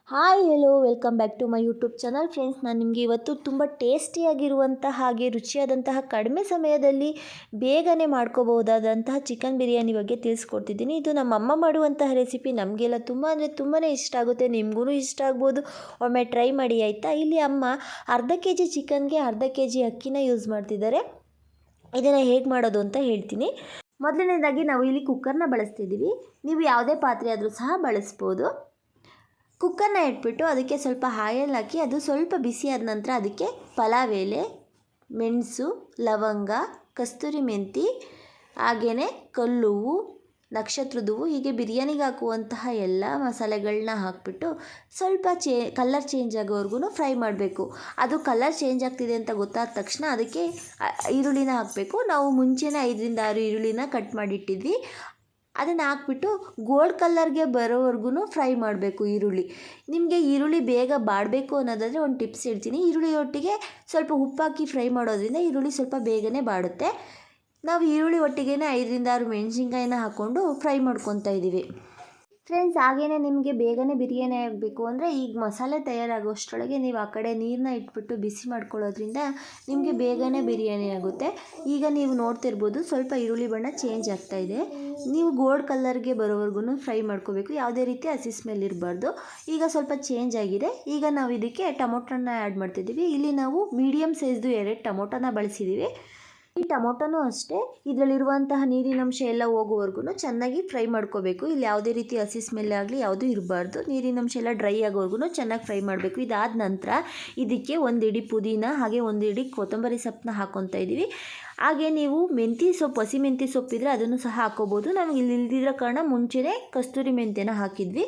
Hi hello welcome back to my YouTube channel friends. ನಾನು ನಿಮಗೆ ಇವತ್ತು ತುಂಬ ಟೇಸ್ಟಿಯಾಗಿರುವಂತಹ ಹಾಗೆ ರುಚಿಯಾದಂತಹ ಕಡಿಮೆ ಸಮಯದಲ್ಲಿ ಬೇಗನೆ ಮಾಡ್ಕೋಬಹುದಾದಂತಹ ಚಿಕನ್ ಬಿರಿಯಾನಿ ಬಗ್ಗೆ ತಿಳಿಸ್ಕೊಡ್ತಿದ್ದೀನಿ. ಇದು ನಮ್ಮಮ್ಮ ಮಾಡುವಂತಹ ರೆಸಿಪಿ ನಮಗೆಲ್ಲ ತುಂಬ ಅಂದರೆ ತುಂಬಾ ಇಷ್ಟ ಆಗುತ್ತೆ. ನಿಮಗೂ ಇಷ್ಟ ಆಗ್ಬೋದು, ಒಮ್ಮೆ ಟ್ರೈ ಮಾಡಿ ಆಯಿತಾ. ಇಲ್ಲಿ ಅಮ್ಮ ಅರ್ಧ ಕೆ ಜಿ ಚಿಕನ್ಗೆ ಅರ್ಧ ಕೆ ಜಿ ಅಕ್ಕಿನ ಯೂಸ್ ಮಾಡ್ತಿದ್ದಾರೆ. ಇದನ್ನು ಹೇಗೆ ಮಾಡೋದು ಅಂತ ಹೇಳ್ತೀನಿ. ಮೊದಲನೇದಾಗಿ ನಾವು ಇಲ್ಲಿ ಕುಕ್ಕರ್ನ ಬಳಸ್ತಿದ್ದೀವಿ. ನೀವು ಯಾವುದೇ ಪಾತ್ರೆ ಆದರೂ ಸಹ ಬಳಸ್ಬೋದು. ಕುಕ್ಕರ್ನ ಇಟ್ಬಿಟ್ಟು ಅದಕ್ಕೆ ಸ್ವಲ್ಪ ಆಯಿಲ್ ಹಾಕಿ ಅದು ಸ್ವಲ್ಪ ಬಿಸಿ ಆದ ನಂತರ ಅದಕ್ಕೆ ಪಲಾವ್ ಎಲೆ, ಮೆಣಸು, ಲವಂಗ, ಕಸ್ತೂರಿ ಮೆಂತಿ, ಹಾಗೆಯೇ ಕಲ್ಲುವು, ನಕ್ಷತ್ರದ ಹೂವು, ಹೀಗೆ ಬಿರಿಯಾನಿಗೆ ಹಾಕುವಂತಹ ಎಲ್ಲ ಮಸಾಲೆಗಳನ್ನ ಹಾಕಿಬಿಟ್ಟು ಸ್ವಲ್ಪ ಕಲರ್ ಚೇಂಜ್ ಆಗೋವರೆಗೂ ಫ್ರೈ ಮಾಡಬೇಕು. ಅದು ಕಲರ್ ಚೇಂಜ್ ಆಗ್ತಿದೆ ಅಂತ ಗೊತ್ತಾದ ತಕ್ಷಣ ಅದಕ್ಕೆ ಈರುಳ್ಳಿನ ಹಾಕಬೇಕು. ನಾವು ಮುಂಚೆನೇ 5ರಿಂದ 6 ಈರುಳ್ಳಿನ ಕಟ್ ಮಾಡಿಟ್ಟಿದ್ವಿ. ಅದನ್ನು ಹಾಕ್ಬಿಟ್ಟು ಗೋಲ್ಡ್ ಕಲರ್ಗೆ ಬರೋವರೆಗೂ ಫ್ರೈ ಮಾಡಬೇಕು ಈರುಳ್ಳಿ. ನಿಮಗೆ ಈರುಳ್ಳಿ ಬೇಗ ಬಾಡಬೇಕು ಅನ್ನೋದಾದರೆ ಒಂದು ಟಿಪ್ಸ್ ಹೇಳ್ತೀನಿ. ಈರುಳ್ಳಿ ಒಟ್ಟಿಗೆ ಸ್ವಲ್ಪ ಉಪ್ಪಾಕಿ ಫ್ರೈ ಮಾಡೋದ್ರಿಂದ ಈರುಳ್ಳಿ ಸ್ವಲ್ಪ ಬೇಗನೆ ಬಾಡುತ್ತೆ. ನಾವು ಈರುಳ್ಳಿ ಒಟ್ಟಿಗೆ 5ರಿಂದ 6 ಮೆಣಸಿನ್ಕಾಯಿನ ಹಾಕ್ಕೊಂಡು ಫ್ರೈ ಮಾಡ್ಕೊತಾ ಇದ್ದೀವಿ ಫ್ರೆಂಡ್ಸ್. ಹಾಗೆಯೇ ನಿಮಗೆ ಬೇಗನೆ ಬಿರಿಯಾನಿ ಆಗಬೇಕು ಅಂದರೆ ಈಗ ಮಸಾಲೆ ತಯಾರಾಗೋಷ್ಟರೊಳಗೆ ನೀವು ಆ ಕಡೆ ನೀರನ್ನ ಇಟ್ಬಿಟ್ಟು ಬಿಸಿ ಮಾಡ್ಕೊಳ್ಳೋದ್ರಿಂದ ನಿಮಗೆ ಬೇಗನೆ ಬಿರಿಯಾನಿ ಆಗುತ್ತೆ. ಈಗ ನೀವು ನೋಡ್ತಿರ್ಬೋದು ಸ್ವಲ್ಪ ಈರುಳ್ಳಿ ಬಣ್ಣ ಚೇಂಜ್ ಆಗ್ತಾ ಇದೆ. ನೀವು ಗೋಲ್ಡ್ ಕಲರ್ಗೆ ಬರೋವರೆಗೂ ಫ್ರೈ ಮಾಡ್ಕೋಬೇಕು. ಯಾವುದೇ ರೀತಿ ಹಸಿ ಸ್ಮೆಲ್ ಇರಬಾರ್ದು. ಈಗ ಸ್ವಲ್ಪ ಚೇಂಜ್ ಆಗಿದೆ. ಈಗ ನಾವು ಇದಕ್ಕೆ ಟೊಮೊಟೊನ ಆ್ಯಡ್ ಮಾಡ್ತಿದ್ದೀವಿ. ಇಲ್ಲಿ ನಾವು ಮೀಡಿಯಮ್ ಸೈಜ್ದು 2 ಟೊಮೊಟೊನ ಬಳಸಿದ್ದೀವಿ. ಈ ಟೊಮೊಟೊನೂ ಅಷ್ಟೇ ಇದರಲ್ಲಿರುವಂತಹ ನೀರಿನಂಶ ಎಲ್ಲ ಹೋಗೋವರೆಗೂ ಚೆನ್ನಾಗಿ ಫ್ರೈ ಮಾಡ್ಕೋಬೇಕು. ಇಲ್ಲಿ ಯಾವುದೇ ರೀತಿ ಹಸಿ ಸ್ಮೆಲ್ ಆಗಲಿ ಯಾವುದೂ ಇರಬಾರ್ದು. ನೀರಿನಂಶ ಎಲ್ಲ ಡ್ರೈ ಆಗೋವರೆಗೂ ಚೆನ್ನಾಗಿ ಫ್ರೈ ಮಾಡಬೇಕು. ಇದಾದ ನಂತರ ಇದಕ್ಕೆ 1 ಹಿಡಿ ಪುದೀನ ಹಾಗೆ 1 ಹಿಡಿ ಕೊತ್ತಂಬರಿ ಸೊಪ್ಪನ್ನ ಹಾಕ್ಕೊತಾ ಇದ್ದೀವಿ. ಹಾಗೆ ನೀವು ಮೆಂತಿ ಸೊಪ್ಪು, ಹಸಿ ಮೆಂತಿ ಸೊಪ್ಪಿದ್ರೆ ಅದನ್ನು ಸಹ ಹಾಕೋಬೋದು. ನಮಗೆ ಇಲ್ಲಿ ಇಲ್ದಿರೋ ಕಾರಣ ಮುಂಚೆನೇ ಕಸ್ತೂರಿ ಮೆಂತ್ಯನ ಹಾಕಿದ್ವಿ.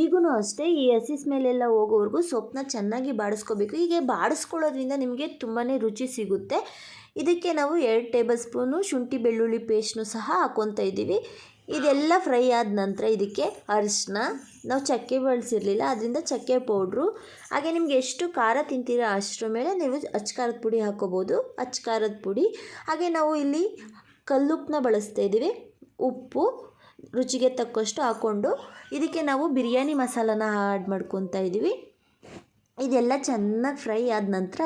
ಈಗೂ ಅಷ್ಟೇ ಈ ಹಸಿ ಸ್ಮೆಲ್ ಎಲ್ಲ ಹೋಗೋವರೆಗೂ ಸೊಪ್ಪನ್ನ ಚೆನ್ನಾಗಿ ಬಾಡಿಸ್ಕೋಬೇಕು. ಹೀಗೆ ಬಾಡಿಸ್ಕೊಳ್ಳೋದ್ರಿಂದ ನಿಮಗೆ ತುಂಬಾ ರುಚಿ ಸಿಗುತ್ತೆ. ಇದಕ್ಕೆ ನಾವು 2 ಟೇಬಲ್ ಸ್ಪೂನು ಶುಂಠಿ ಬೆಳ್ಳುಳ್ಳಿ ಪೇಸ್ಟ್ನು ಸಹ ಹಾಕ್ಕೊತಾ ಇದ್ದೀವಿ. ಇದೆಲ್ಲ ಫ್ರೈ ಆದ ನಂತರ ಇದಕ್ಕೆ ಅರಿಶಿನ, ನಾವು ಚಕ್ಕೆ ಬಳಸಿರಲಿಲ್ಲ ಅದರಿಂದ ಚಕ್ಕೆ ಪೌಡ್ರು, ಹಾಗೆ ನಿಮ್ಗೆ ಎಷ್ಟು ಖಾರ ತಿಂತೀರೋ ಅಷ್ಟರ ಮೇಲೆ ನೀವು ಅಚ್ಚ ಖಾರದ ಪುಡಿ ಹಾಕ್ಕೋಬೋದು. ಅಚ್ಚ ಖಾರದ ಪುಡಿ, ಹಾಗೆ ನಾವು ಇಲ್ಲಿ ಕಲ್ಲುಪ್ಪನ್ನ ಬಳಸ್ತಾ ಇದ್ದೀವಿ. ಉಪ್ಪು ರುಚಿಗೆ ತಕ್ಕಷ್ಟು ಹಾಕ್ಕೊಂಡು ಇದಕ್ಕೆ ನಾವು ಬಿರಿಯಾನಿ ಮಸಾಲಾನ ಆ್ಯಡ್ ಮಾಡ್ಕೊತಾ ಇದ್ದೀವಿ. ಇದೆಲ್ಲ ಚೆನ್ನಾಗಿ ಫ್ರೈ ಆದ ನಂತರ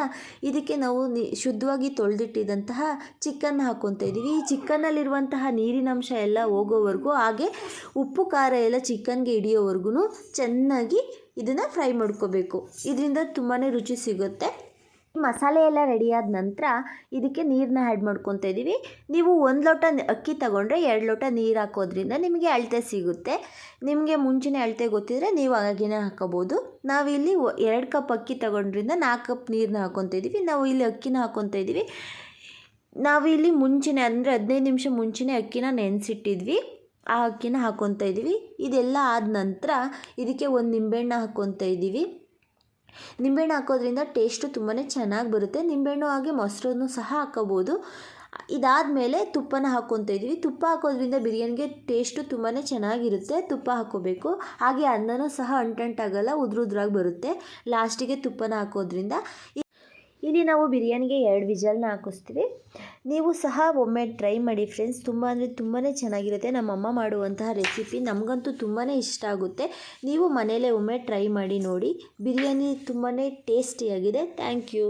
ಇದಕ್ಕೆ ನಾವು ಶುದ್ಧವಾಗಿ ತೊಳೆದಿಟ್ಟಿದ್ದಂತಹ ಚಿಕನ್ ಹಾಕ್ಕೊತಾ ಇದ್ದೀವಿ. ಈ ಚಿಕನ್ನಲ್ಲಿರುವಂತಹ ನೀರಿನಂಶ ಎಲ್ಲ ಹೋಗೋವರೆಗೂ ಹಾಗೆ ಉಪ್ಪು ಖಾರ ಎಲ್ಲ ಚಿಕನ್ಗೆ ಹಿಡಿಯೋವರೆಗೂ ಚೆನ್ನಾಗಿ ಇದನ್ನು ಫ್ರೈ ಮಾಡ್ಕೋಬೇಕು. ಇದರಿಂದ ತುಂಬಾ ರುಚಿ ಸಿಗುತ್ತೆ. ಮಸಾಲೆ ಎಲ್ಲ ರೆಡಿಯಾದ ನಂತರ ಇದಕ್ಕೆ ನೀರನ್ನ ಆ್ಯಡ್ ಮಾಡ್ಕೊತಾ ಇದ್ದೀವಿ. ನೀವು 1 ಲೋಟ ಅಕ್ಕಿ ತಗೊಂಡ್ರೆ 2 ಲೋಟ ನೀರು ಹಾಕೋದ್ರಿಂದ ನಿಮಗೆ ಅಳತೆ ಸಿಗುತ್ತೆ. ನಿಮಗೆ ಮುಂಚೆನೇ ಅಳತೆ ಗೊತ್ತಿದ್ರೆ ನೀವು ಹಾಗೇನೆ ಹಾಕೋಬೋದು. ನಾವಿಲ್ಲಿ 2 ಕಪ್ ಅಕ್ಕಿ ತಗೊಂಡ್ರಿಂದ 4 ಕಪ್ ನೀರನ್ನ ಹಾಕ್ಕೊತಾ ಇದ್ದೀವಿ. ನಾವು ಇಲ್ಲಿ ಅಕ್ಕಿನ ಹಾಕ್ಕೊತಾ ಇದ್ದೀವಿ. ನಾವಿಲ್ಲಿ ಮುಂಚೆನೇ ಅಂದರೆ 15 ನಿಮಿಷ ಮುಂಚೆನೇ ಅಕ್ಕಿನ ನೆನೆಸಿಟ್ಟಿದ್ವಿ. ಆ ಅಕ್ಕಿನ ಹಾಕ್ಕೊತಾ ಇದ್ದೀವಿ. ಇದೆಲ್ಲ ಆದ ನಂತರ ಇದಕ್ಕೆ 1 ನಿಂಬೆಹಣ್ಣು ಹಾಕ್ಕೊತಾ ಇದ್ದೀವಿ. ನಿಂಬೆಹಣ್ಣು ಹಾಕೋದ್ರಿಂದ ಟೇಸ್ಟು ತುಂಬಾ ಚೆನ್ನಾಗಿ ಬರುತ್ತೆ. ನಿಂಬೆಹಣ್ಣು ಹಾಗೆ ಮೊಸರನ್ನು ಸಹ ಹಾಕೋಬೋದು. ಇದಾದಮೇಲೆ ತುಪ್ಪನ ಹಾಕ್ಕೊತಾ ಇದ್ದೀವಿ. ತುಪ್ಪ ಹಾಕೋದ್ರಿಂದ ಬಿರಿಯಾನಿಗೆ ಟೇಸ್ಟು ತುಂಬಾ ಚೆನ್ನಾಗಿರುತ್ತೆ. ತುಪ್ಪ ಹಾಕ್ಕೋಬೇಕು. ಹಾಗೆ ಅನ್ನನೂ ಸಹ ಅಂಟಂಟಾಗಲ್ಲ, ಉದ್ರುದ್ರಾಗಿ ಬರುತ್ತೆ ಲಾಸ್ಟಿಗೆ ತುಪ್ಪನ ಹಾಕೋದ್ರಿಂದ. ಇಲ್ಲಿ ನಾವು ಬಿರಿಯಾನಿಗೆ 2 ವಿಜಲ್ನ ಹಾಕಿಸ್ತೀವಿ. ನೀವು ಸಹ ಒಮ್ಮೆ ಟ್ರೈ ಮಾಡಿ ಫ್ರೆಂಡ್ಸ್. ತುಂಬ ಅಂದರೆ ತುಂಬಾ ಚೆನ್ನಾಗಿರುತ್ತೆ. ನಮ್ಮಮ್ಮ ಮಾಡುವಂತಹ ರೆಸಿಪಿ ನಮಗಂತೂ ತುಂಬಾ ಇಷ್ಟ ಆಗುತ್ತೆ. ನೀವು ಮನೆಯಲ್ಲೇ ಒಮ್ಮೆ ಟ್ರೈ ಮಾಡಿ ನೋಡಿ. ಬಿರಿಯಾನಿ ತುಂಬಾ ಟೇಸ್ಟಿಯಾಗಿದೆ. Thank you.